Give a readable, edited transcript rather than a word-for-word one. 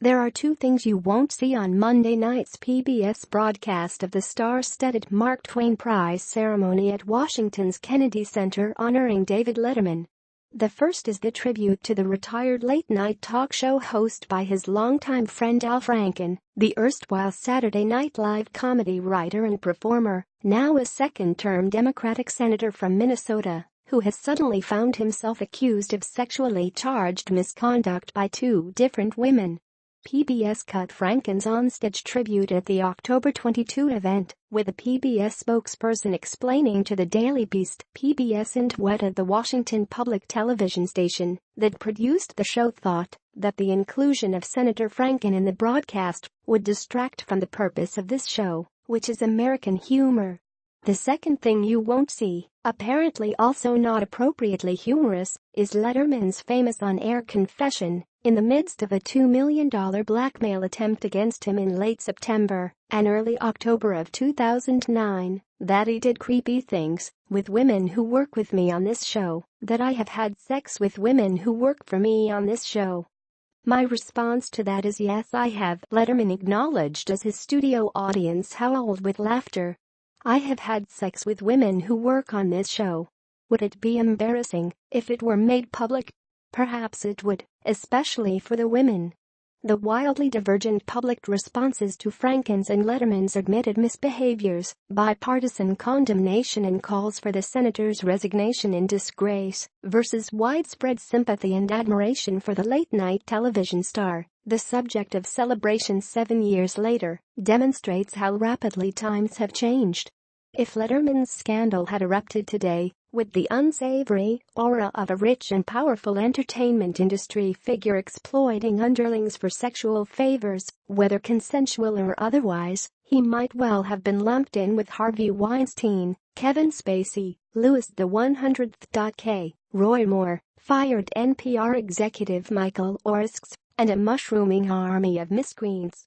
There are two things you won't see on Monday night's PBS broadcast of the star-studded Mark Twain Prize ceremony at Washington's Kennedy Center honoring David Letterman. The first is the tribute to the retired late-night talk show host by his longtime friend Al Franken, the erstwhile Saturday Night Live comedy writer and performer, now a second-term Democratic senator from Minnesota, who has suddenly found himself accused of sexually charged misconduct by two different women. PBS cut Franken's onstage tribute at the October 22 event, with a PBS spokesperson explaining to the Daily Beast, PBS and WETA, the Washington public television station that produced the show, thought that the inclusion of Senator Franken in the broadcast would distract from the purpose of this show, which is American humor. The second thing you won't see, apparently also not appropriately humorous, is Letterman's famous on-air confession, in the midst of a $2 million blackmail attempt against him in late September and early October of 2009, that he did creepy things with women who work with me on this show, that I have had sex with women who work for me on this show. My response to that is yes, I have, Letterman acknowledged as his studio audience howled with laughter. I have had sex with women who work on this show. Would it be embarrassing if it were made public? Perhaps it would, especially for the women. The wildly divergent public responses to Franken's and Letterman's admitted misbehaviors, bipartisan condemnation and calls for the senator's resignation in disgrace, versus widespread sympathy and admiration for the late-night television star, the subject of celebration 7 years later, demonstrates how rapidly times have changed. If Letterman's scandal had erupted today, with the unsavory aura of a rich and powerful entertainment industry figure exploiting underlings for sexual favors, whether consensual or otherwise, he might well have been lumped in with Harvey Weinstein, Kevin Spacey, Louis the 100th. K. Roy Moore, fired NPR executive Michael Orskes, and a mushrooming army of miscreants.